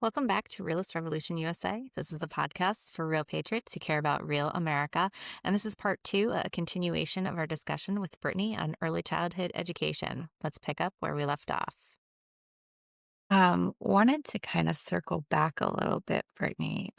Welcome back to Realist Revolution USA. This is the podcast for real patriots who care about real America. And this is part two, a continuation of our discussion with Brittany on early childhood education. Let's pick up where we left off. Wanted to kind of circle back a little bit, Brittany.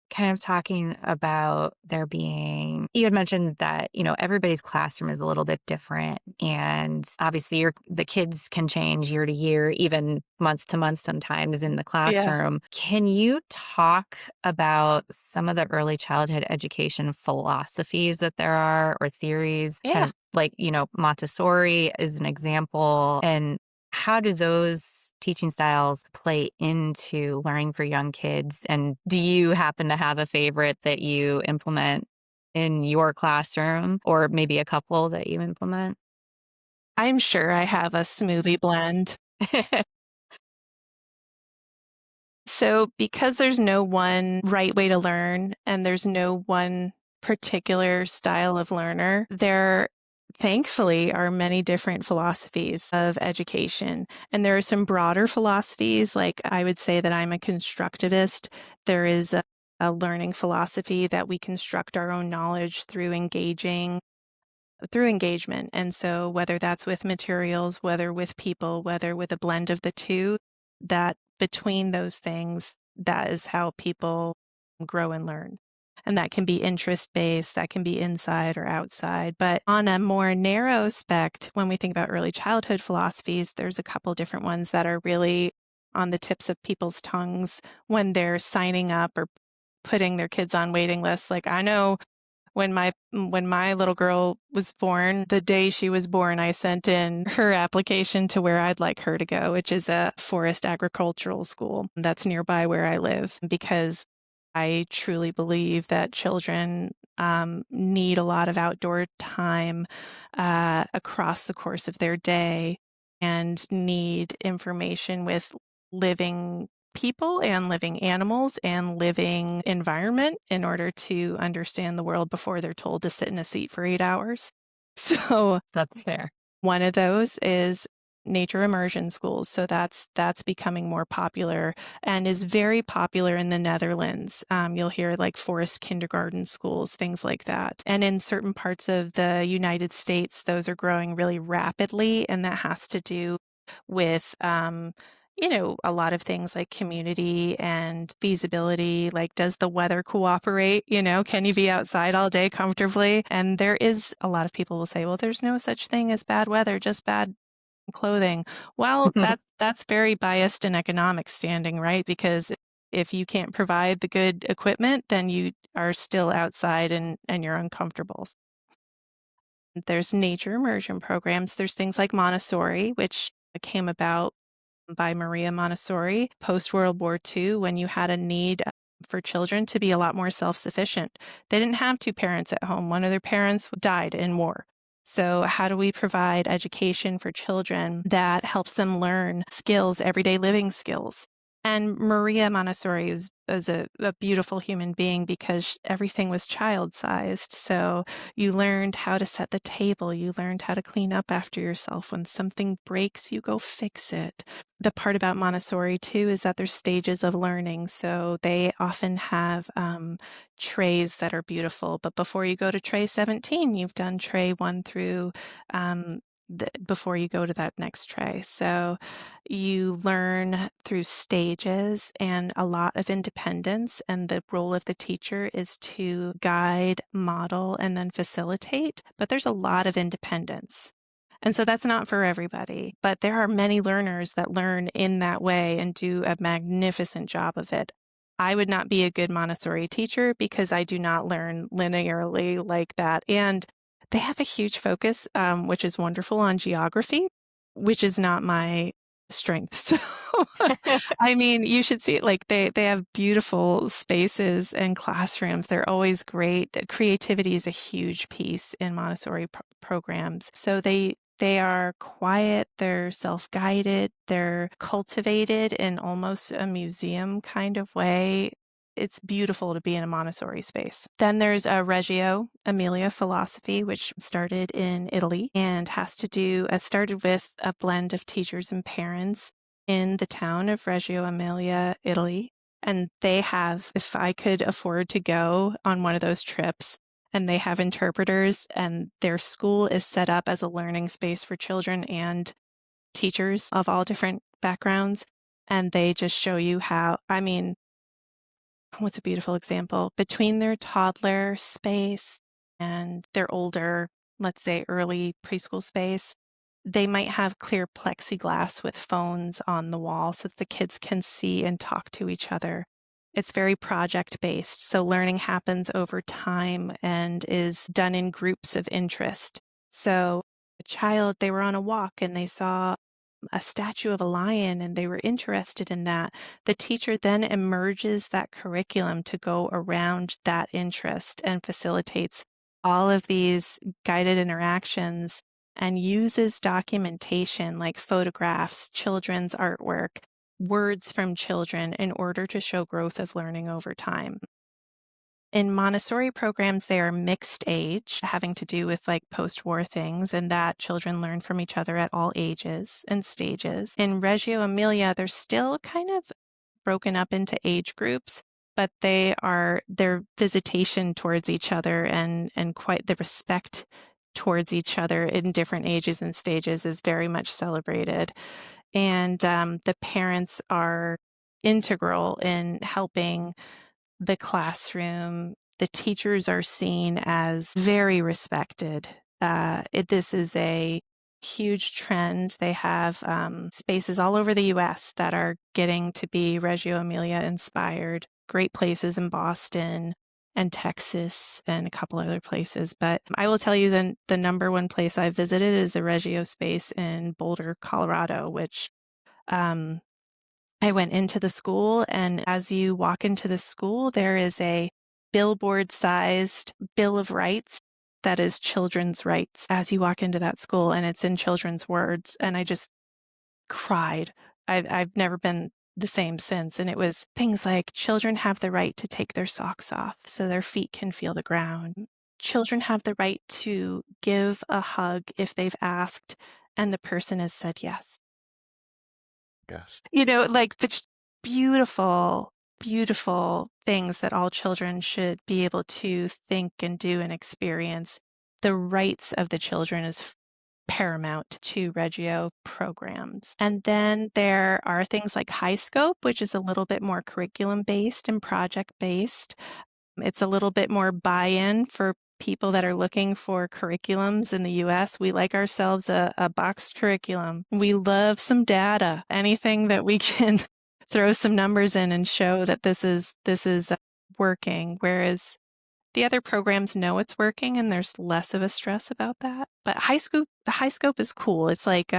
Kind of talking about there being, you had mentioned that, everybody's classroom is a little bit different. And obviously the kids can change year to year, even month to month sometimes in the Yeah. classroom. Can you talk about some of the early childhood education philosophies that there are or theories, kind Yeah. of like, Montessori is an example, and how do those teaching styles play into learning for young kids? And do you happen to have a favorite that you implement in your classroom, or maybe a couple that you implement? I'm sure I have a smoothie blend. So, because there's no one right way to learn and there's no one particular style of learner, there thankfully are many different philosophies of education. And there are some broader philosophies, like I would say that I'm a constructivist. There is a learning philosophy that we construct our own knowledge through engagement. And so whether that's with materials, whether with people, whether with a blend of the two, that between those things, that is how people grow and learn. And that can be interest based, that can be inside or outside. But on a more narrow spect, when we think about early childhood philosophies, there's a couple different ones that are really on the tips of people's tongues when they're signing up or putting their kids on waiting lists. Like I know when my little girl was born, the day she was born, I sent in her application to where I'd like her to go, which is a forest agricultural school that's nearby where I live, because I truly believe that children need a lot of outdoor time across the course of their day and need information with living people and living animals and living environment in order to understand the world before they're told to sit in a seat for 8 hours. So That's fair. one of those is nature immersion schools. So that's becoming more popular and is very popular in the Netherlands. You'll hear like forest kindergarten schools, things like that. And in certain parts of the United States, those are growing really rapidly, and that has to do with a lot of things like community and feasibility, like does the weather cooperate? Can you be outside all day comfortably? And there is a lot of people will say, well, there's no such thing as bad weather, just bad clothing. Well, that's very biased in economic standing, right? Because if you can't provide the good equipment, then you are still outside and you're uncomfortable. There's nature immersion programs. There's things like Montessori, which came about by Maria Montessori post World War II, when you had a need for children to be a lot more self sufficient. They didn't have two parents at home, one of their parents died in war. So, how do we provide education for children that helps them learn skills, everyday living skills? And Maria Montessori was a beautiful human being because everything was child sized. So you learned how to set the table. You learned how to clean up after yourself. When something breaks, you go fix it. The part about Montessori, too, is that there's stages of learning. So they often have trays that are beautiful. But before you go to tray 17, you've done tray 1 through before you go to that next tray. So you learn through stages and a lot of independence. And the role of the teacher is to guide, model, and then facilitate. But there's a lot of independence. And so that's not for everybody, but there are many learners that learn in that way and do a magnificent job of it. I would not be a good Montessori teacher because I do not learn linearly like that. And they have a huge focus, which is wonderful, on geography, which is not my strength. So, I mean, you should see it. Like they have beautiful spaces and classrooms. They're always great. Creativity is a huge piece in Montessori programs. So they are quiet, they're self-guided, they're cultivated in almost a museum kind of way. It's beautiful to be in a Montessori space. Then there's a Reggio Emilia philosophy, which started in Italy and started with a blend of teachers and parents in the town of Reggio Emilia, Italy. And they have, if I could afford to go on one of those trips, and they have interpreters, and their school is set up as a learning space for children and teachers of all different backgrounds. And they just show you how, I mean, what's a beautiful example? Between their toddler space and their older, let's say early preschool space, they might have clear plexiglass with phones on the wall so that the kids can see and talk to each other. It's very project based, so learning happens over time and is done in groups of interest. So, a child, they were on a walk and they saw a statue of a lion and they were interested in that. The teacher then emerges that curriculum to go around that interest and facilitates all of these guided interactions and uses documentation like photographs, children's artwork, words from children in order to show growth of learning over time. In Montessori programs, they are mixed age, having to do with like post war things, and that children learn from each other at all ages and stages. In Reggio Emilia, they're still kind of broken up into age groups, but their visitation towards each other and quite the respect towards each other in different ages and stages is very much celebrated. And the parents are integral in helping the classroom. The teachers are seen as very respected. This is a huge trend. They have spaces all over the US that are getting to be Reggio Emilia inspired. Great places in Boston and Texas and a couple other places. But I will tell you the number one place I visited is a Reggio space in Boulder, Colorado, which um, I went into the school, and as you walk into the school, there is a billboard-sized Bill of Rights that is children's rights as you walk into that school, and it's in children's words, and I just cried. I've never been the same since, and it was things like children have the right to take their socks off so their feet can feel the ground. Children have the right to give a hug if they've asked and the person has said yes. Gosh. Like the beautiful, beautiful things that all children should be able to think and do and experience. The rights of the children is paramount to Reggio programs. And then there are things like High Scope, which is a little bit more curriculum based and project based. It's a little bit more buy-in for people that are looking for curriculums in the US. We like ourselves a boxed curriculum. We love some data, anything that we can throw some numbers in and show that this is working. Whereas the other programs know it's working and there's less of a stress about that. But the high scope is cool. It's like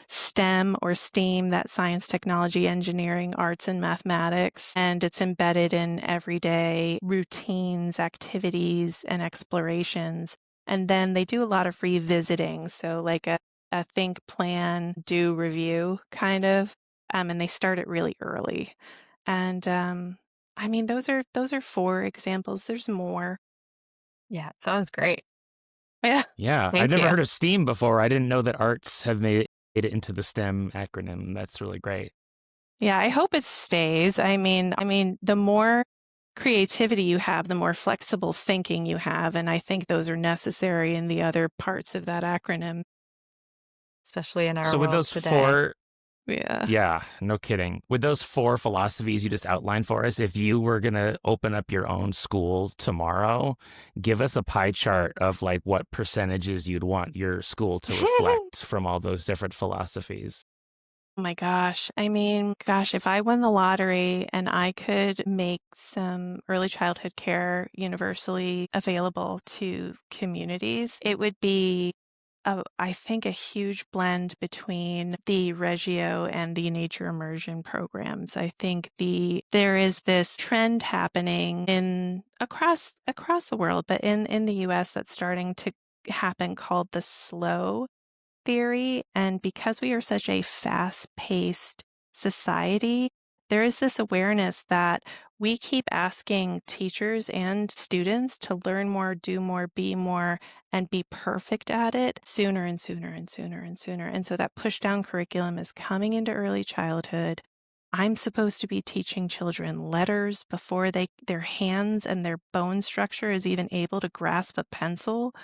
STEM or STEAM, that science, technology, engineering, arts, and mathematics. And it's embedded in everyday routines, activities, and explorations. And then they do a lot of revisiting. So like a think, plan, do, review kind of. And they start it really early. And I mean, those are 4 examples. There's more. Yeah, that was great. Yeah. Yeah, I'd Thank never you. heard of STEAM before. I didn't know that arts have made it into the STEM acronym. That's really great. Yeah, I hope it stays. I mean, the more creativity you have, the more flexible thinking you have, and I think those are necessary in the other parts of that acronym. Especially in our So with world those today. four, Yeah. yeah, no kidding. With those 4 philosophies you just outlined for us, if you were going to open up your own school tomorrow, give us a pie chart of like what percentages you'd want your school to reflect from all those different philosophies. Oh my gosh. I mean, gosh, if I won the lottery and I could make some early childhood care universally available to communities, it would be, I think, a huge blend between the Reggio and the nature immersion programs. I think there is this trend happening in across the world, but in the US that's starting to happen called the slow theory. And because we are such a fast paced society, there is this awareness that we keep asking teachers and students to learn more, do more, be more, and be perfect at it sooner and sooner and sooner and sooner. And so that push down curriculum is coming into early childhood. I'm supposed to be teaching children letters before their hands and their bone structure is even able to grasp a pencil.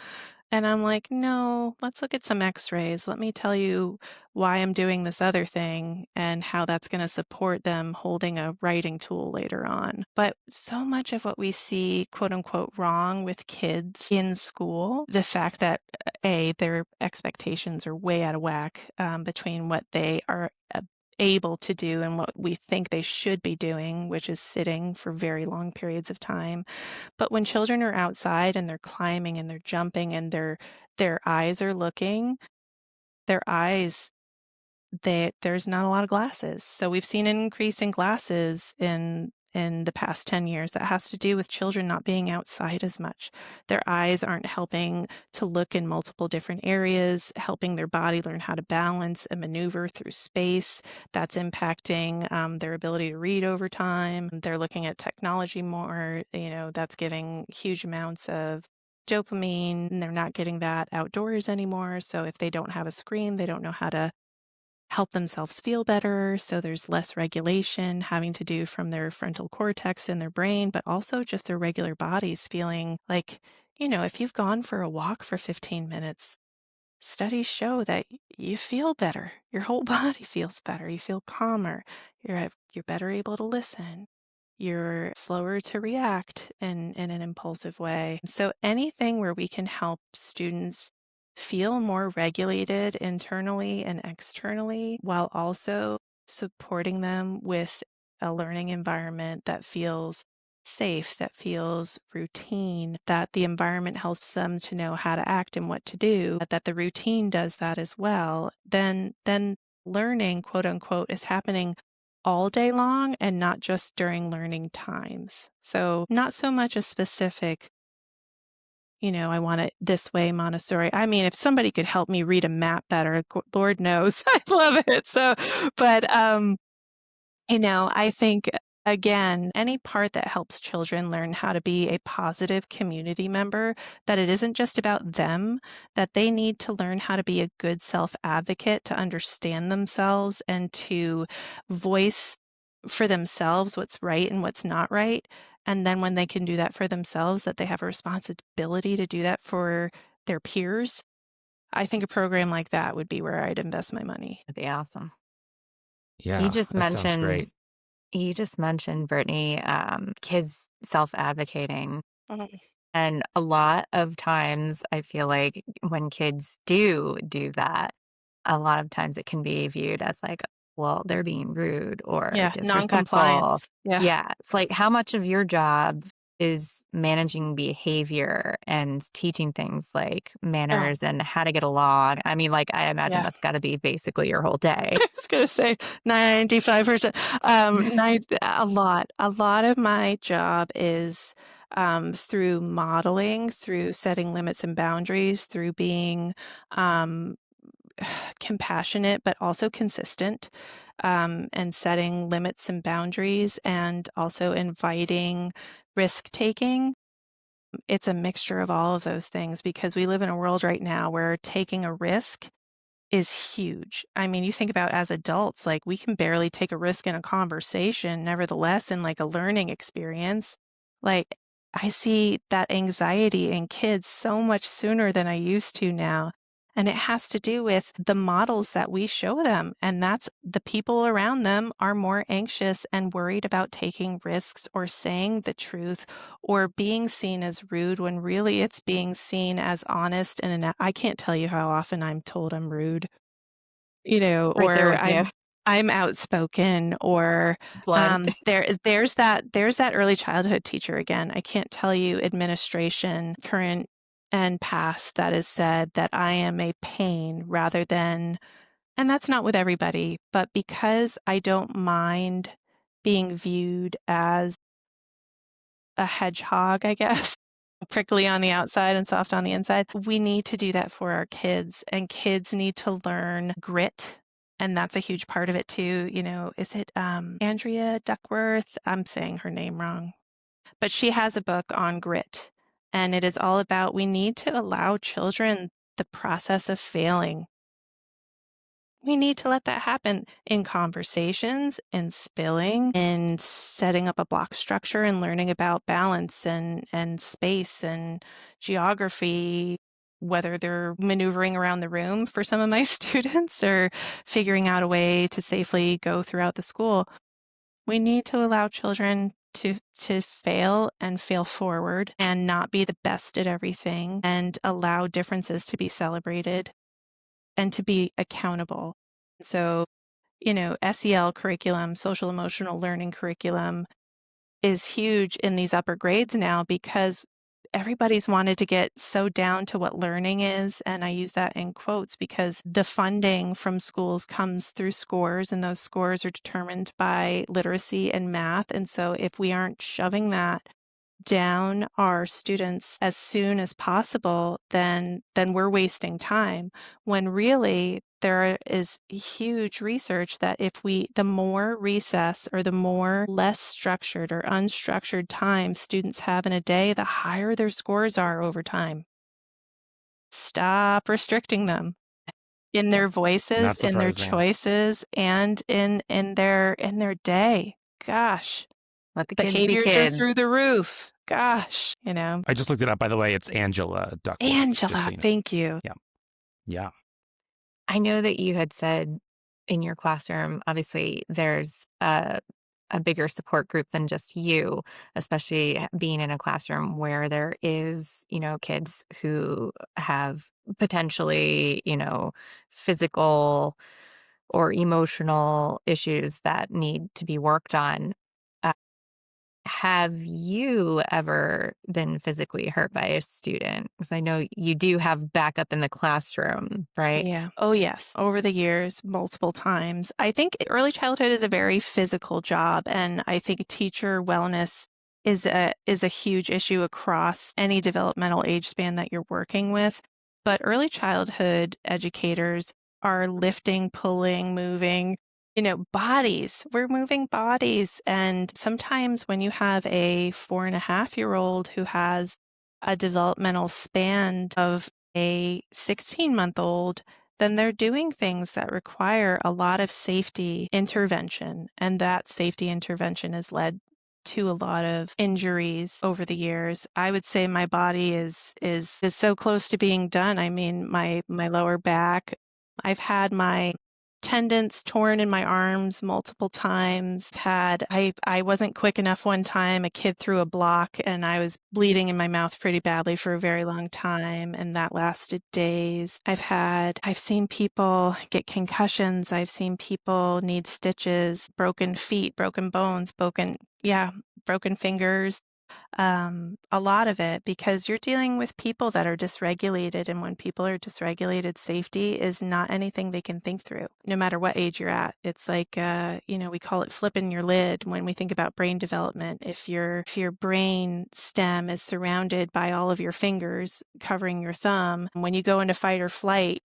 And I'm like, "No, let's look at some X-rays. Let me tell you why I'm doing this other thing and how that's gonna support them holding a writing tool later on." But so much of what we see, quote unquote, "wrong" with kids in school, the fact that, their expectations are way out of whack, between what they are, able to do and what we think they should be doing, which is sitting for very long periods of time. But when children are outside and they're climbing and they're jumping and their eyes are looking, their eyes there's not a lot of glasses. So we've seen an increase in glasses in the past 10 years that has to do with children not being outside as much. Their eyes aren't helping to look in multiple different areas, helping their body learn how to balance and maneuver through space. That's impacting their ability to read over time. They're looking at technology more, that's giving huge amounts of dopamine, and they're not getting that outdoors anymore. So if they don't have a screen, they don't know how to help themselves feel better. So there's less regulation having to do from their frontal cortex in their brain, but also just their regular bodies feeling like, if you've gone for a walk for 15 minutes, studies show that you feel better. Your whole body feels better. You feel calmer. You're better able to listen. You're slower to react in an impulsive way. So anything where we can help students feel more regulated internally and externally while also supporting them with a learning environment that feels safe, that feels routine, that the environment helps them to know how to act and what to do, that the routine does that as well, then learning, quote unquote, is happening all day long and not just during learning times. So not so much a specific, I want it this way Montessori. I mean, if somebody could help me read a map better, Lord knows I love it. So, but I think, again, any part that helps children learn how to be a positive community member, that it isn't just about them, that they need to learn how to be a good self-advocate, to understand themselves and to voice for themselves what's right and what's not right. And then when they can do that for themselves, that they have a responsibility to do that for their peers. I think a program like that would be where I'd invest my money. That'd be awesome. You Yeah, just that sounds mentioned great. you just mentioned, Brittany, kids self-advocating. Mhm. And a lot of times I feel like when kids do that, a lot of times it can be viewed as like, well, they're being rude or Yeah, disrespectful. non-compliance. Yeah. Yeah. It's like how much of your job is managing behavior and teaching things like Oh, manners and how to get along? I mean, like, I imagine yeah. that's got to be basically your whole day. I was gonna say 95%. A lot of my job is through modeling, through setting limits and boundaries, through being um, compassionate but also consistent, and setting limits and boundaries, and also inviting risk taking. It's a mixture of all of those things because we live in a world right now where taking a risk is huge. I mean, you think about as adults, like we can barely take a risk in a conversation, nevertheless, in like a learning experience. Like I see that anxiety in kids so much sooner than I used to now. And it has to do with the models that we show them. And that's the people around them are more anxious and worried about taking risks or saying the truth or being seen as rude when really it's being seen as honest. And I can't tell you how often I'm told I'm rude, Right there or with you. I'm outspoken, or Blunt. there's that early childhood teacher again. I can't tell you administration, current and past, that has said that I am a pain rather than, and that's not with everybody, but because I don't mind being viewed as a hedgehog, I guess, prickly on the outside and soft on the inside. We need to do that for our kids, and kids need to learn grit. And that's a huge part of it too. Is it Andrea Duckworth? I'm saying her name wrong. But she has a book on grit, and it is all about we need to allow children the process of failing. We need to let that happen in conversations, in spilling, in setting up a block structure and learning about balance and space and geography, whether they're maneuvering around the room for some of my students or figuring out a way to safely go throughout the school. We need to allow children to fail and fail forward and not be the best at everything and allow differences to be celebrated and to be accountable. So, SEL curriculum, social emotional learning curriculum is huge in these upper grades now because everybody's wanted to get so down to what learning is. And I use that in quotes because the funding from schools comes through scores, and those scores are determined by literacy and math. And so if we aren't shoving that down our students as soon as possible, then we're wasting time. When really there is huge research that the more recess or the more less structured or unstructured time students have in a day, the higher their scores are over time. Stop restricting them in Yeah. their voices, Not in their surprising. choices, and in their day. Gosh. Let the kids be Behaviors are kids. through the roof. Gosh. I just looked it up, by the way. It's Angela Duckworth, just so Angela, you know. thank you. Yeah. Yeah. I know that you had said in your classroom, obviously, there's a bigger support group than just you, especially being in a classroom where there is, kids who have potentially, physical or emotional issues that need to be worked on. Uh, have you ever been physically hurt by a student? 'Cause I know you do have backup in the classroom, right? Yeah. Oh, yes. Over the years, multiple times. I think early childhood is a very physical job, and I think teacher wellness is a huge issue across any developmental age span that you're working with. But early childhood educators are lifting, pulling, moving, bodies. We're moving bodies. And sometimes when you have a 4.5-year-old who has a developmental span of a 16-month-old, then they're doing things that require a lot of safety intervention. And that safety intervention has led to a lot of injuries over the years. I would say my body is so close to being done. I mean, my lower back, I've had my tendons torn in my arms multiple times. I wasn't quick enough one time. A kid threw a block and I was bleeding in my mouth pretty badly for a very long time, and that lasted days. I've seen people get concussions. I've seen people need stitches, broken feet, broken bones, broken fingers. A lot of it because you're dealing with people that are dysregulated. And when people are dysregulated, safety is not anything they can think through, no matter what age you're at. It's like, we call it flipping your lid when we think about brain development. If your brain stem is surrounded by all of your fingers covering your thumb, when you go into fight or flight,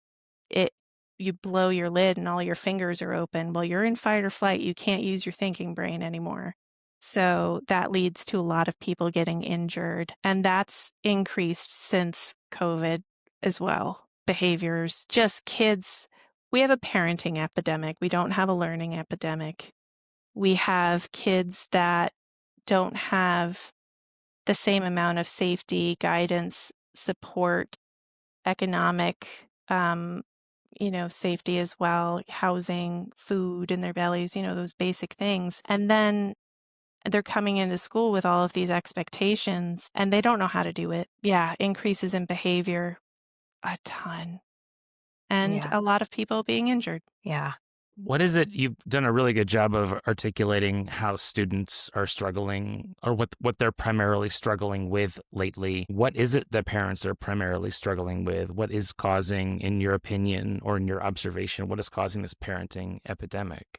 it you blow your lid and all your fingers are open. Well, you're in fight or flight. You can't use your thinking brain anymore. So that leads to a lot of people getting injured. And that's increased since COVID as well. Behaviors, just kids. We have a parenting epidemic. We don't have a learning epidemic. We have kids that don't have the same amount of safety, guidance, support, economic, safety as well, housing, food in their bellies, those basic things. And then they're coming into school with all of these expectations and they don't know how to do it. Yeah, increases in behavior, a ton, and Yeah. a lot of people being injured. Yeah. What is it? You've done a really good job of articulating how students are struggling or what they're primarily struggling with lately. What is it that parents are primarily struggling with? What is causing, in your opinion or in your observation, what is causing this parenting epidemic?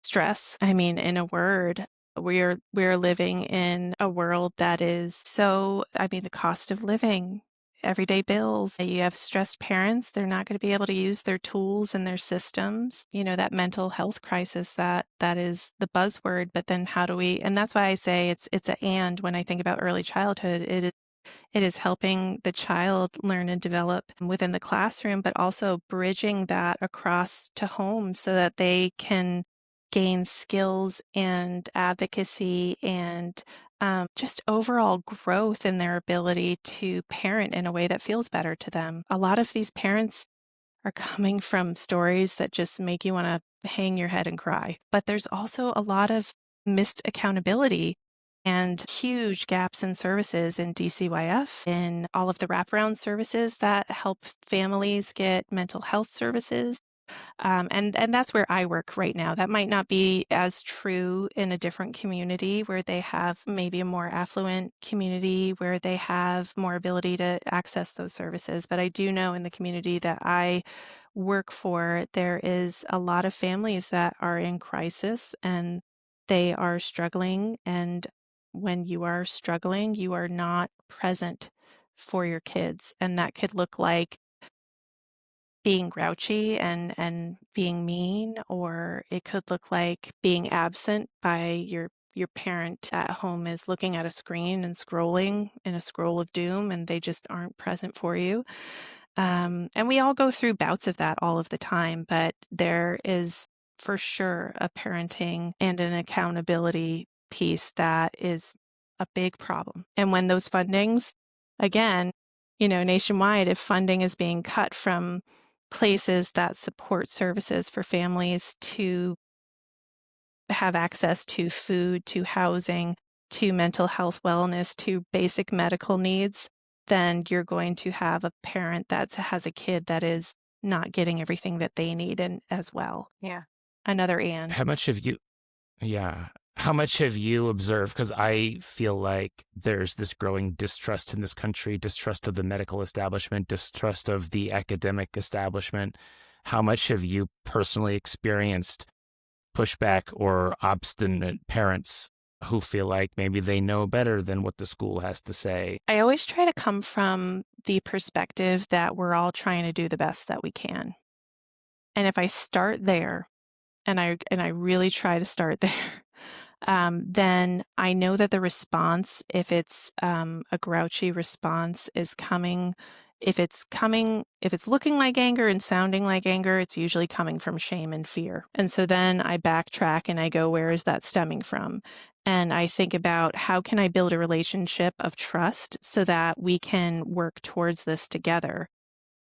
Stress. I mean, in a word, we're living in a world that is the cost of living everyday bills. You have stressed parents, they're not going to be able to use their tools and their systems. That mental health crisis that is the buzzword, but then how do we, and that's why I say it's a and when I think about early childhood, it is helping the child learn and develop within the classroom, but also bridging that across to home so that they can gain skills and advocacy and just overall growth in their ability to parent in a way that feels better to them. A lot of these parents are coming from stories that just make you want to hang your head and cry. But there's also a lot of missed accountability and huge gaps in services in DCYF, in all of the wraparound services that help families get mental health services. And that's where I work right now. That might not be as true in a different community where they have maybe a more affluent community where they have more ability to access those services. But I do know in the community that I work for, there is a lot of families that are in crisis and they are struggling. And when you are struggling, you are not present for your kids. And that could look like being grouchy and being mean, or it could look like being absent by your parent at home is looking at a screen and scrolling in a scroll of doom and they just aren't present for you. And we all go through bouts of that all of the time, but there is for sure a parenting and an accountability piece that is a big problem. And when those fundings, again, nationwide, if funding is being cut from places that support services for families to have access to food, to housing, to mental health wellness, to basic medical needs, then you're going to have a parent that has a kid that is not getting everything that they need and as well. Yeah. Another and. How much have you, yeah, how much have you observed? Because I feel like there's this growing distrust in this country, distrust of the medical establishment, distrust of the academic establishment. How much have you personally experienced pushback or obstinate parents who feel like maybe they know better than what the school has to say? I always try to come from the perspective that we're all trying to do the best that we can. And if I start there, and I really try to start there, then I know that the response, if it's a grouchy response, is coming. If it's looking like anger and sounding like anger, it's usually coming from shame and fear. And so then I backtrack and I go, where is that stemming from? And I think about how can I build a relationship of trust so that we can work towards this together.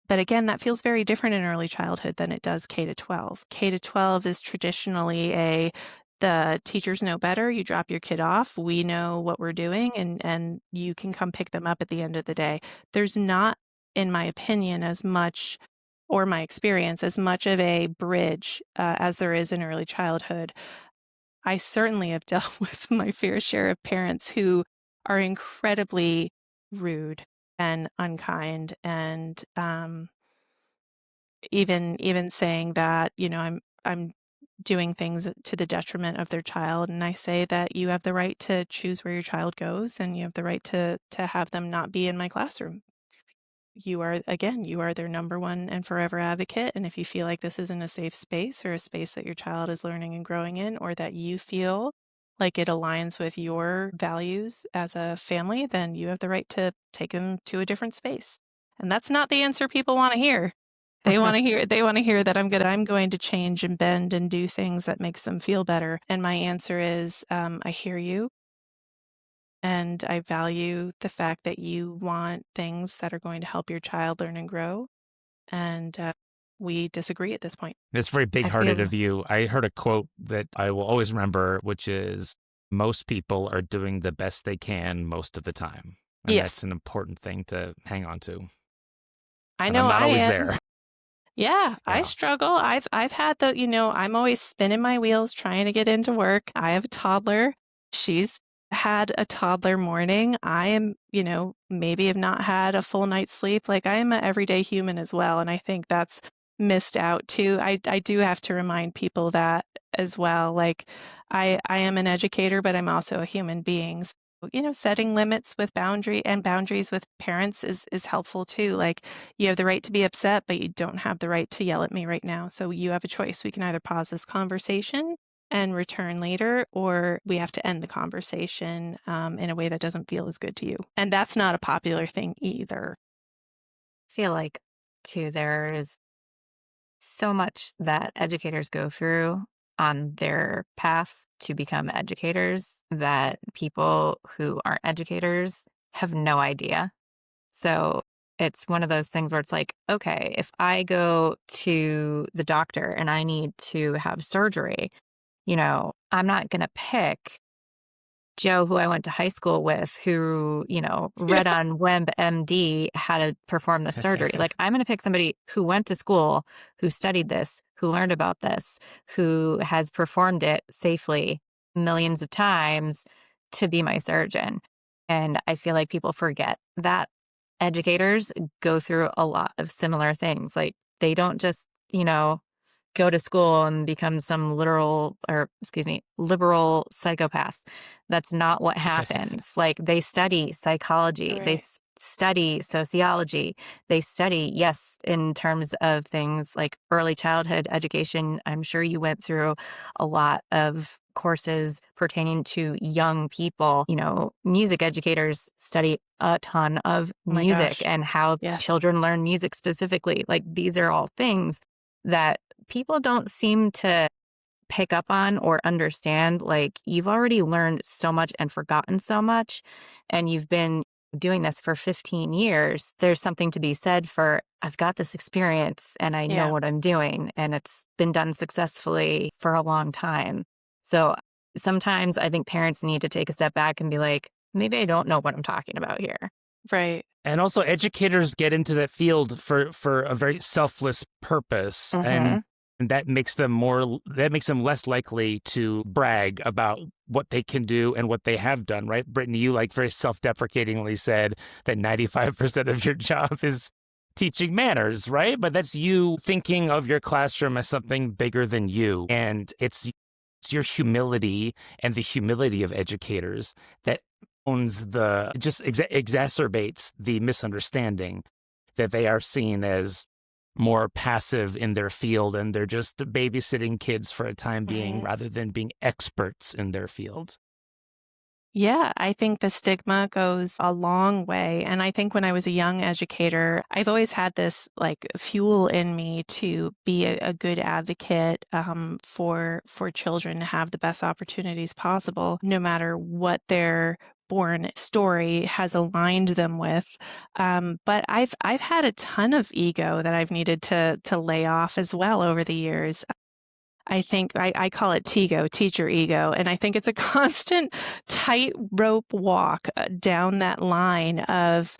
But again, that feels very different in early childhood than it does K to 12. K to 12 is traditionally the teachers know better. You drop your kid off. We know what we're doing and you can come pick them up at the end of the day. There's not, in my opinion, as much, or my experience, as much of a bridge as there is in early childhood. I certainly have dealt with my fair share of parents who are incredibly rude and unkind and even saying that I'm doing things to the detriment of their child, and I say that you have the right to choose where your child goes and you have the right to have them not be in my classroom. You are their number one and forever advocate, and if you feel like this isn't a safe space or a space that your child is learning and growing in, or that you feel like it aligns with your values as a family, then you have the right to take them to a different space. And that's not the answer people want to hear. They want to hear that I'm going to change and bend and do things that makes them feel better. And my answer is, I hear you. And I value the fact that you want things that are going to help your child learn and grow. And we disagree at this point. It's very I big-hearted feel of you. I heard a quote that I will always remember, which is, most people are doing the best they can most of the time. And Yes, that's an important thing to hang on to. I And I'm know not I always am. there. Yeah, I Yeah. struggle. I've had I'm always spinning my wheels trying to get into work. I have a toddler. She's had a toddler morning. I am, maybe have not had a full night's sleep. Like I am an everyday human as well. And I think that's missed out too. I do have to remind people that as well. Like I am an educator, but I'm also a human being. So setting limits with boundaries with parents is helpful too. Like, you have the right to be upset, but you don't have the right to yell at me right now. So you have a choice. We can either pause this conversation and return later, or we have to end the conversation in a way that doesn't feel as good to you. And that's not a popular thing either. Feel like too there's so much that educators go through on their path to become educators that people who aren't educators have no idea. So it's one of those things where it's like, okay, if I go to the doctor and I need to have surgery, I'm not going to pick Joe, who I went to high school with, who, Yeah, read on WebMD how to perform the surgery. Like, I'm going to pick somebody who went to school, who studied this, who learned about this, who has performed it safely millions of times to be my surgeon. And I feel like people forget that educators go through a lot of similar things. Like, they don't just, go to school and become some liberal psychopaths. That's not what happens. Like, they study psychology, they right. study sociology, they study, yes, in terms of things like early childhood education. I'm sure you went through a lot of courses pertaining to young people. Music educators study a ton of Oh my music gosh. and how Yes. children learn music specifically. Like, these are all things that people don't seem to pick up on or understand. Like, you've already learned so much and forgotten so much, and you've been doing this for 15 years. There's something to be said for, I've got this experience and I know Yeah. what I'm doing, and it's been done successfully for a long time. So sometimes I think parents need to take a step back and be like, maybe I don't know what I'm talking about here. Right. And also, educators get into that field for a very selfless purpose, and Hmm. that makes them less likely to brag about what they can do and what they have done. Right, Brittany, you like very self-deprecatingly said that 95% of your job is teaching manners, right? But that's you thinking of your classroom as something bigger than you, and it's your humility and the humility of educators that exacerbates the misunderstanding that they are seen as more passive in their field and they're just babysitting kids for a time being Right. rather than being experts in their field. Yeah, I think the stigma goes a long way. And I think when I was a young educator, I've always had this like fuel in me to be a good advocate for children to have the best opportunities possible, no matter what their born story has aligned them with. But I've had a ton of ego that I've needed to lay off as well over the years. I think I call it TEGO, teacher ego, and I think it's a constant tightrope walk down that line of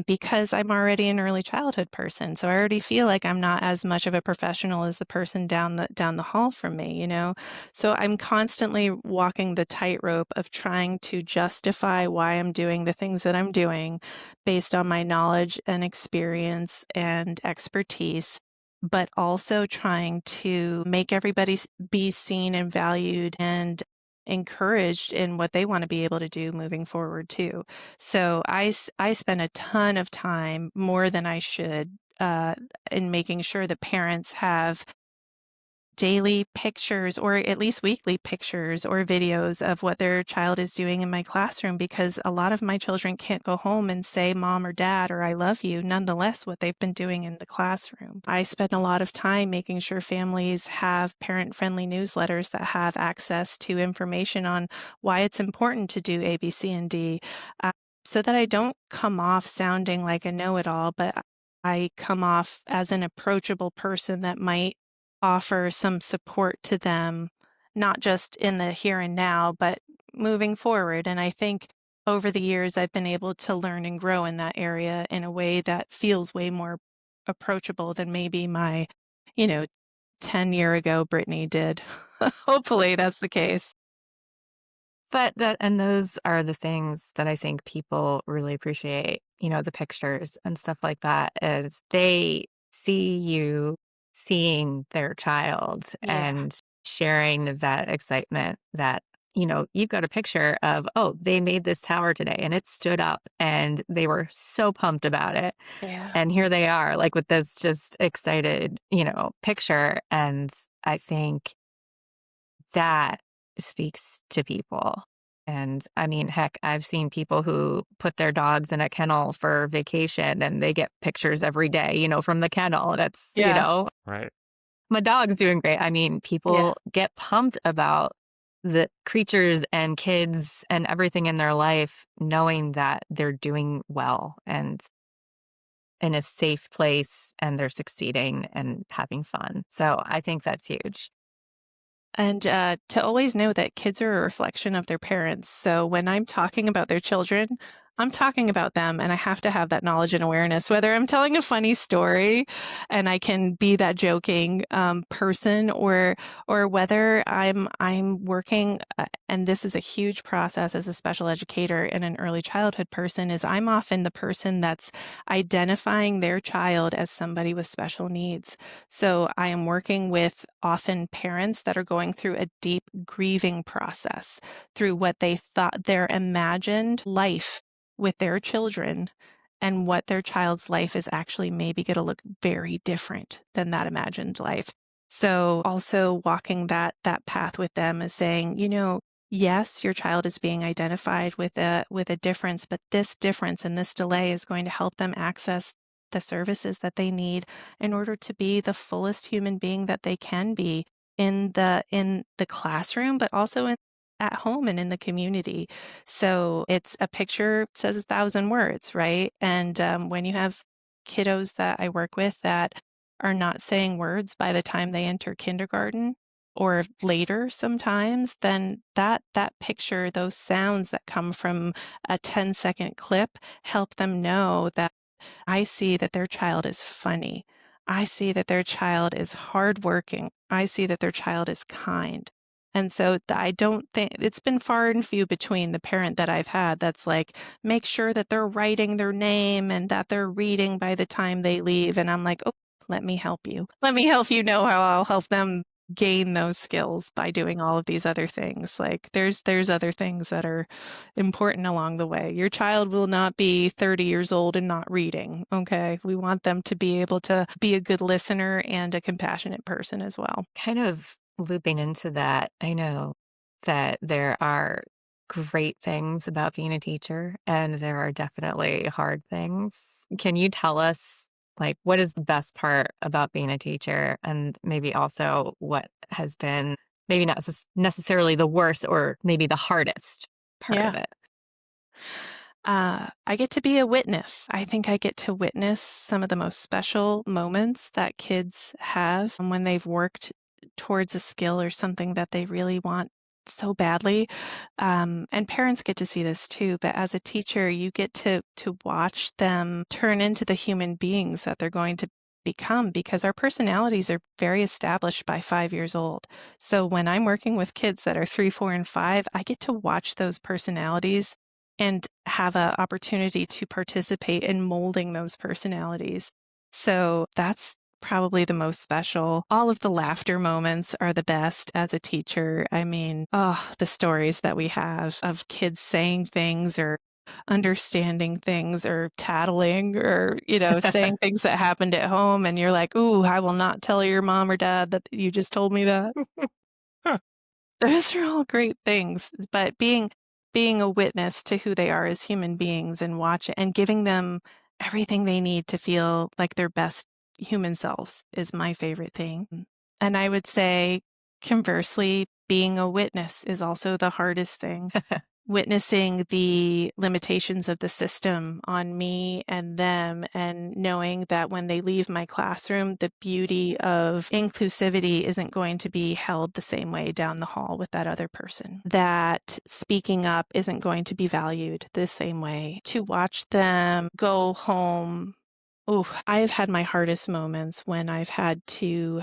because I'm already an early childhood person, so I already feel like I'm not as much of a professional as the person down the hall from me, you know. So I'm constantly walking the tightrope of trying to justify why I'm doing the things that I'm doing based on my knowledge and experience and expertise, but also trying to make everybody be seen and valued and encouraged in what they want to be able to do moving forward too. So I spend a ton of time, more than I should, in making sure that parents have daily pictures or at least weekly pictures or videos of what their child is doing in my classroom, because a lot of my children can't go home and say mom or dad or I love you, nonetheless what they've been doing in the classroom. I spend a lot of time making sure families have parent friendly newsletters that have access to information on why it's important to do A, B, C, and D, uh, so that I don't come off sounding like a know-it-all, but I come off as an approachable person that might offer some support to them, not just in the here and now, but moving forward. And I think over the years, I've been able to learn and grow in that area in a way that feels way more approachable than maybe my, you know, 10-year ago Brittany did. Hopefully that's the case. But those are the things that I think people really appreciate, the pictures and stuff like that, is they see you seeing their child Yeah. and sharing that excitement that you've got a picture of, oh, they made this tower today and it stood up and they were so pumped about it. Yeah. And here they are, like with this just excited, picture. And I think that speaks to people. And I mean, heck, I've seen people who put their dogs in a kennel for vacation and they get pictures every day, from the kennel. And it's, Yeah. Right. my dog's doing great. I mean, Yeah. people get pumped about the creatures and kids and everything in their life, knowing that they're doing well and in a safe place and they're succeeding and having fun. So I think that's huge. And to always know that kids are a reflection of their parents. So when I'm talking about their children, I'm talking about them, and I have to have that knowledge and awareness. Whether I'm telling a funny story, and I can be that joking person, or whether I'm working, and this is a huge process as a special educator and an early childhood person. Is I'm often the person that's identifying their child as somebody with special needs. So I am working with often parents that are going through a deep grieving process through what they thought their imagined life with their children, and what their child's life is actually maybe going to look very different than that imagined life. So also walking that path with them is saying, yes, your child is being identified with a difference, but this difference and this delay is going to help them access the services that they need in order to be the fullest human being that they can be in the classroom, but also at home and in the community. So it's a picture says 1,000 words, right? And when you have kiddos that I work with that are not saying words by the time they enter kindergarten or later sometimes, then that picture, those sounds that come from a 10-second clip help them know that I see that their child is funny. I see that their child is hardworking. I see that their child is kind. And so I don't think it's been far and few between the parent that I've had that's like, make sure that they're writing their name and that they're reading by the time they leave. And I'm like, oh, let me help you. Let me help you know how I'll help them gain those skills by doing all of these other things. Like there's other things that are important along the way. Your child will not be 30 years old and not reading, okay? We want them to be able to be a good listener and a compassionate person as well. Kind of looping into that, I know that there are great things about being a teacher, and there are definitely hard things. Can you tell us, like, what is the best part about being a teacher? And maybe also what has been maybe not necessarily the worst or maybe the hardest part of Yeah. it? I get to be a witness. I think I get to witness some of the most special moments that kids have when they've worked towards a skill or something that they really want so badly. And parents get to see this too. But as a teacher, you get to watch them turn into the human beings that they're going to become, because our personalities are very established by 5 years old. So when I'm working with kids that are 3, 4, and 5, I get to watch those personalities and have an opportunity to participate in molding those personalities. So that's probably the most special. All of the laughter moments are the best as a teacher. I mean, oh, the stories that we have of kids saying things or understanding things or tattling or, saying things that happened at home. And you're like, ooh, I will not tell your mom or dad that you just told me that. Those are all great things, but being a witness to who they are as human beings and watch it and giving them everything they need to feel like their best human selves is my favorite thing. And I would say, conversely, being a witness is also the hardest thing. Witnessing the limitations of the system on me and them, and knowing that when they leave my classroom, the beauty of inclusivity isn't going to be held the same way down the hall with that other person. That speaking up isn't going to be valued the same way. To watch them go home. Oh, I've had my hardest moments when I've had to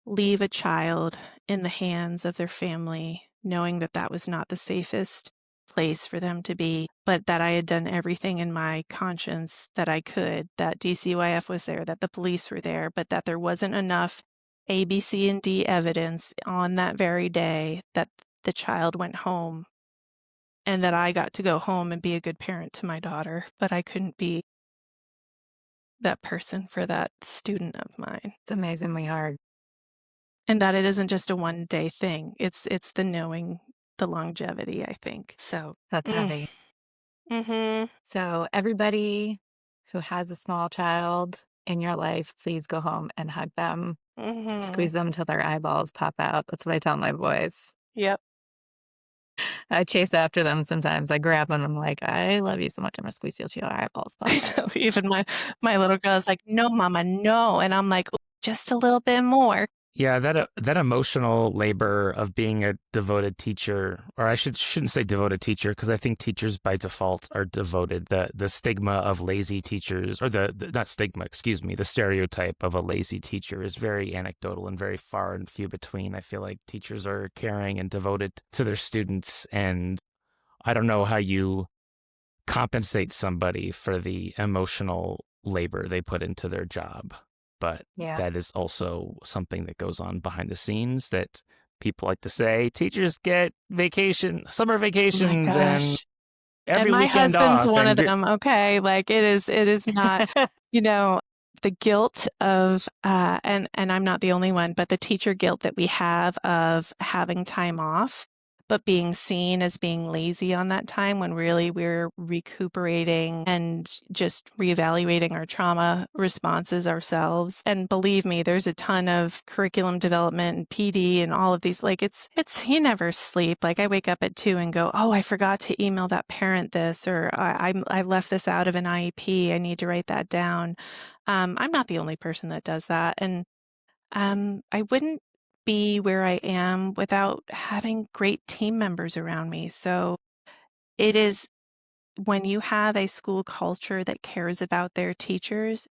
leave a child in the hands of their family, knowing that that was not the safest place for them to be, but that I had done everything in my conscience that I could, that DCYF was there, that the police were there, but that there wasn't enough A, B, C, and D evidence on that very day that the child went home and that I got to go home and be a good parent to my daughter, but I couldn't be that person for that student of mine. It's amazingly hard. And that it isn't just a one-day thing. It's the knowing the longevity, I think. So, That's mm, heavy. mhm, So, everybody who has a small child in your life, please go home and hug them, mhm. squeeze them till their eyeballs pop out. That's what I tell my boys. Yep. I chase after them sometimes. I grab them. I'm like, I love you so much. I'm gonna squeeze you till your eyeballs pop I out. know, even my little girl's like, "No, mama, no." And I'm like, "Ooh, just a little bit more." Yeah, that emotional labor of being a devoted teacher, or I shouldn't say devoted teacher, because I think teachers by default are devoted. The stigma of lazy teachers, or the not stigma, excuse me, the stereotype of a lazy teacher is very anecdotal and very far and few between. I feel like teachers are caring and devoted to their students, and I don't know how you compensate somebody for the emotional labor they put into their job. But Yeah. that is also something that goes on behind the scenes that people like to say teachers get summer Oh my vacations and gosh. And every my weekend husband's off. one of And them, okay? Like, it is not, you know, the guilt of, and I'm not the only one, but the teacher guilt that we have of having time off, but being seen as being lazy on that time when really we're recuperating and just reevaluating our trauma responses ourselves. And believe me, there's a ton of curriculum development and PD and all of these. Like, you never sleep. Like, I wake up at 2 and go, oh, I forgot to email that parent this, or I left this out of an IEP. I need to write that down. I'm not the only person that does that. And I wouldn't be where I am without having great team members around me. So it is when you have a school culture that cares about their teachers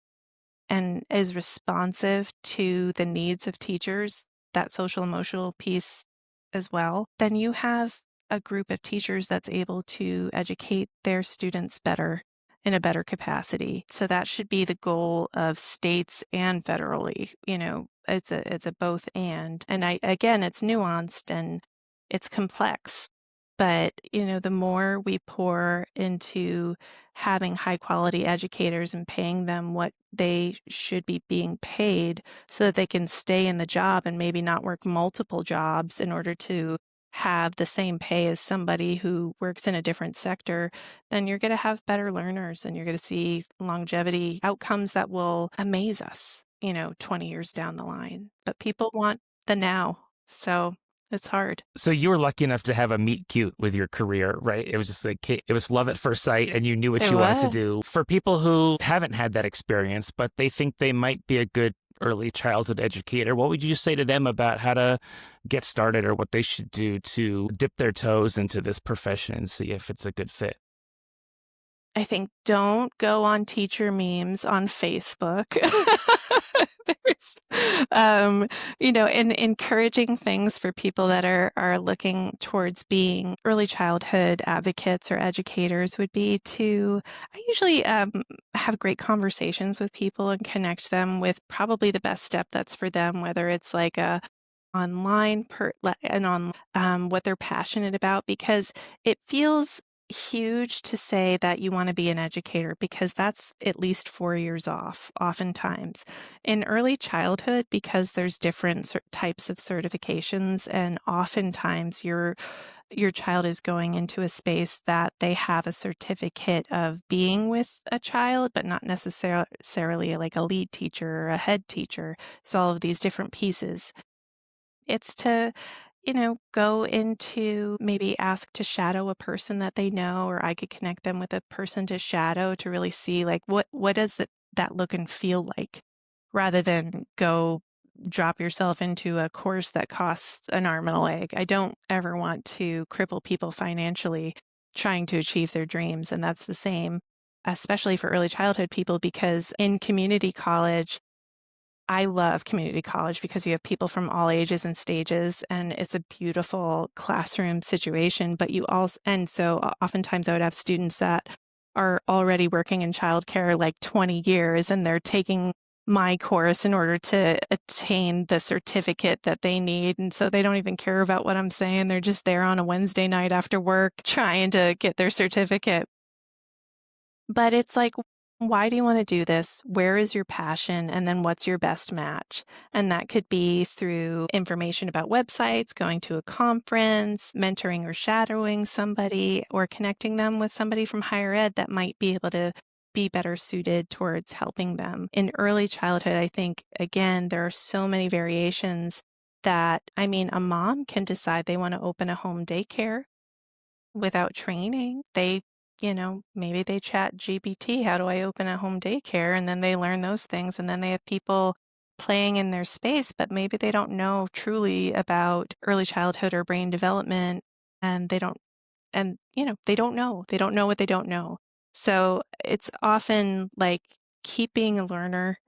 and is responsive to the needs of teachers, that social emotional piece as well, then you have a group of teachers that's able to educate their students better in a better capacity. So that should be the goal of states and federally. It's a both and I again it's nuanced and it's complex. But, the more we pour into having high quality educators and paying them what they should be being paid so that they can stay in the job and maybe not work multiple jobs in order to have the same pay as somebody who works in a different sector, then you're going to have better learners and you're going to see longevity outcomes that will amaze us, 20 years down the line. But people want the now. So it's hard. so you were lucky enough to have a meet cute with your career, right? It was just like it was love at first sight and you knew what It you wanted to was. do. For people who haven't had that experience, but they think they might be a good early childhood educator, what would you say to them about how to get started or what they should do to dip their toes into this profession and see if it's a good fit? I think don't go on teacher memes on Facebook. There's, and encouraging things for people that are looking towards being early childhood advocates or educators would be I usually have great conversations with people and connect them with probably the best step that's for them, whether it's like a online and on what they're passionate about, because it feels huge to say that you want to be an educator because that's at least 4 years off oftentimes in early childhood, because there's different types of certifications, and oftentimes your child is going into a space that they have a certificate of being with a child but not necessarily like a lead teacher or a head teacher. So all of these different pieces, it's to, go into maybe ask to shadow a person that they know, or I could connect them with a person to shadow to really see like what does that look and feel like, rather than go drop yourself into a course that costs an arm and a leg. I don't ever want to cripple people financially trying to achieve their dreams. And that's the same, especially for early childhood people, because in community college, I love community college because you have people from all ages and stages, and it's a beautiful classroom situation. But you also, and so oftentimes I would have students that are already working in childcare like 20 years, and they're taking my course in order to attain the certificate that they need. And so they don't even care about what I'm saying. They're just there on a Wednesday night after work trying to get their certificate. But it's like, why do you want to do this? Where is your passion? And then what's your best match? And that could be through information about websites, going to a conference, mentoring or shadowing somebody, or connecting them with somebody from higher ed that might be able to be better suited towards helping them. In early childhood, I think, again, there are so many variations that, I mean, a mom can decide they want to open a home daycare without training. Maybe they chat GPT, how do I open a home daycare? And then they learn those things. And then they have people playing in their space, but maybe they don't know truly about early childhood or brain development. And they don't know. They don't know what they don't know. So it's often like keep being a learner.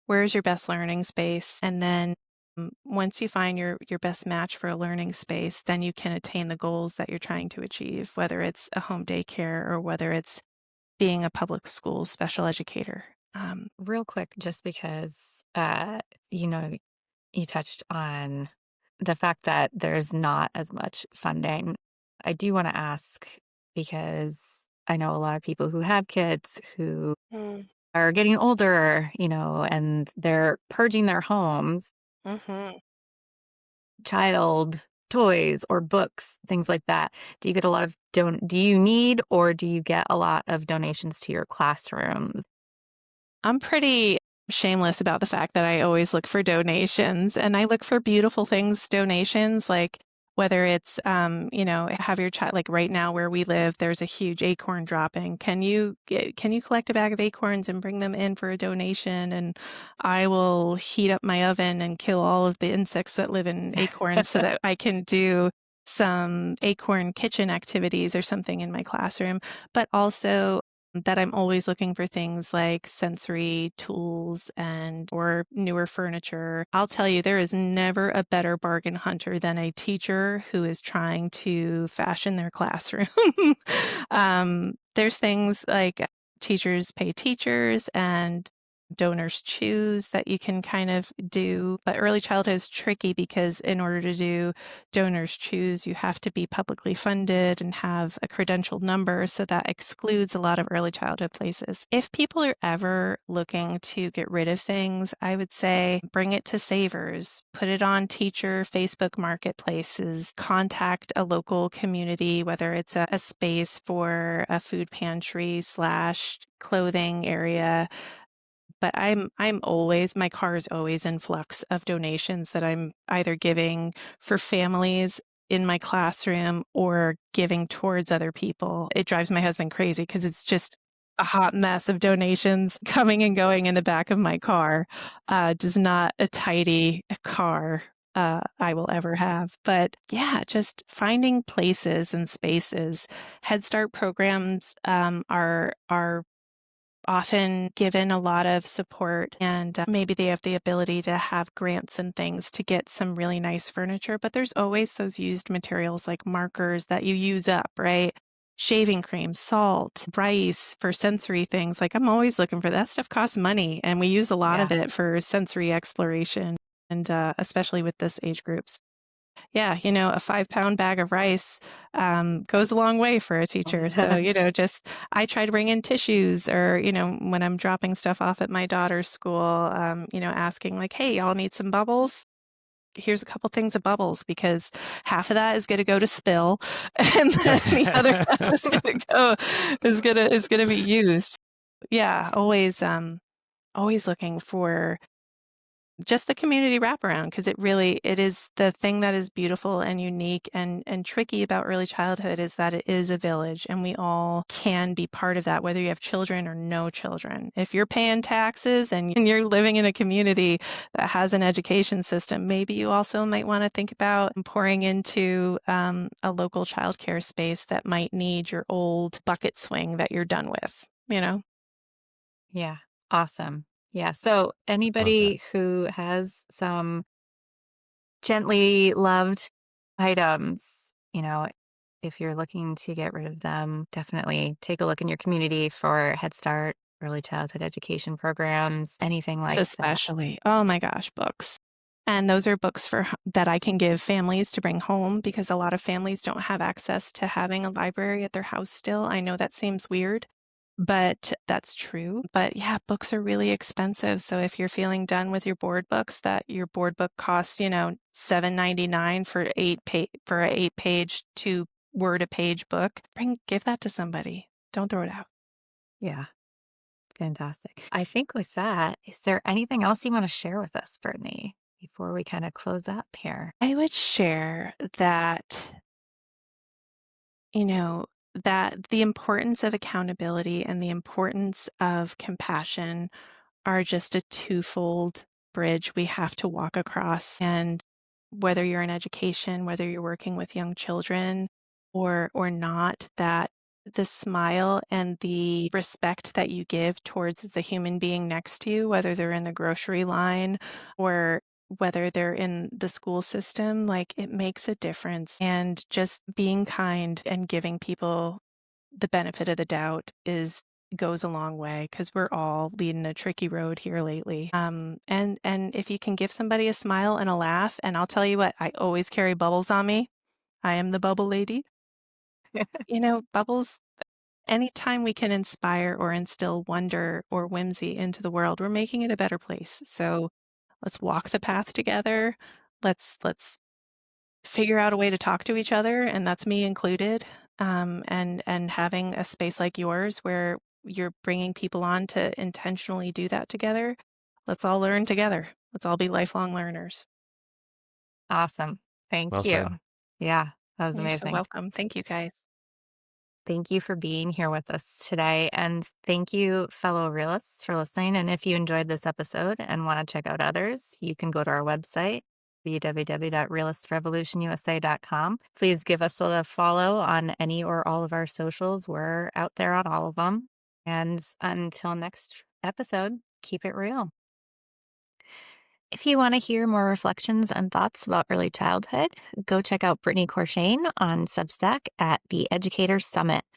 Where's your best learning space? And then once you find your best match for a learning space, then you can attain the goals that you're trying to achieve, whether it's a home daycare or whether it's being a public school special educator. Real quick, just because, you know, you touched on the fact that there's not as much funding. I do want to ask because I know a lot of people who have kids who Mm, are getting older, and they're purging their homes, mhm. child toys or books, things like that. Do you get a lot of do you need or do you get a lot of donations to your classrooms? I'm pretty shameless about the fact that I always look for donations and I look for beautiful things donations, like whether it's, have your child, like right now where we live, there's a huge acorn dropping. Can you collect a bag of acorns and bring them in for a donation? And I will heat up my oven and kill all of the insects that live in acorns so that I can do some acorn kitchen activities or something in my classroom, but also that I'm always looking for things like sensory tools and or newer furniture. I'll tell you, there is never a better bargain hunter than a teacher who is trying to fashion their classroom. There's things like teachers pay teachers and donors choose that you can kind of do, but early childhood is tricky because in order to do donors choose, you have to be publicly funded and have a credentialed number. So that excludes a lot of early childhood places. If people are ever looking to get rid of things, I would say bring it to Savers, put it on teacher Facebook marketplaces, contact a local community, whether it's a space for a food pantry slash clothing area, but I'm always my car is always in flux of donations that I'm either giving for families in my classroom or giving towards other people. It drives my husband crazy because it's just a hot mess of donations coming and going in the back of my car. Does not a tidy car I will ever have. But yeah, just finding places and spaces. Head Start programs are often given a lot of support and maybe they have the ability to have grants and things to get some really nice furniture, but there's always those used materials like markers that you use up, right? Shaving cream, salt, rice for sensory things. Like I'm always looking for that stuff costs money and we use a lot of Yeah. it for sensory exploration and especially with this age groups. Yeah, a 5-pound bag of rice, goes a long way for a teacher. So, just I try to bring in tissues or, when I'm dropping stuff off at my daughter's school, asking like, "Hey, y'all need some bubbles? Here's a couple things of bubbles," because half of that is gonna go to spill, and then the other half is gonna be used. Yeah, always looking for just the community wraparound because it is the thing that is beautiful and unique and tricky about early childhood is that it is a village and we all can be part of that, whether you have children or no children. If you're paying taxes and you're living in a community that has an education system, maybe you also might want to think about pouring into a local childcare space that might need your old bucket swing that you're done with. Yeah. Awesome. Yeah. So Love that. anybody who has some gently loved items, you know, if you're looking to get rid of them, definitely take a look in your community for Head Start early childhood education programs, anything like that. Especially. Oh my gosh, books. And those are books that I can give families to bring home because a lot of families don't have access to having a library at their house still. I know that seems weird, but that's true. But yeah, books are really expensive. So if you're feeling done with your board books, that your board book costs, $7.99 for for a 8-page, 2-word a page book, give that to somebody. Don't throw it out. Yeah, fantastic. I think with that, is there anything else you want to share with us, Brittany, before we kind of close up here? I would share that you know, that the importance of accountability and the importance of compassion are just a twofold bridge we have to walk across. And whether you're in education, whether you're working with young children or not, that the smile and the respect that you give towards the human being next to you, whether they're in the grocery line or whether they're in the school system, like it makes a difference. And just being kind and giving people the benefit of the doubt is goes a long way because we're all leading a tricky road here lately. And if you can give somebody a smile and a laugh, and I'll tell you what, I always carry bubbles on me. I am the bubble lady. Bubbles, anytime we can inspire or instill wonder or whimsy into the world, we're making it a better place. So let's walk the path together. Let's figure out a way to talk to each other, and that's me included. And having a space like yours where you're bringing people on to intentionally do that together. Let's all learn together. Let's all be lifelong learners. Awesome. Well Thank you. said. Yeah, that was You're so amazing. welcome. Thank you, guys. Thank you for being here with us today. And thank you, fellow realists, for listening. And if you enjoyed this episode and want to check out others, you can go to our website, www.realistrevolutionusa.com. Please give us a follow on any or all of our socials. We're out there on all of them. And until next episode, keep it real. If you want to hear more reflections and thoughts about early childhood, go check out Brittany Corshane on Substack at The Educator Summit.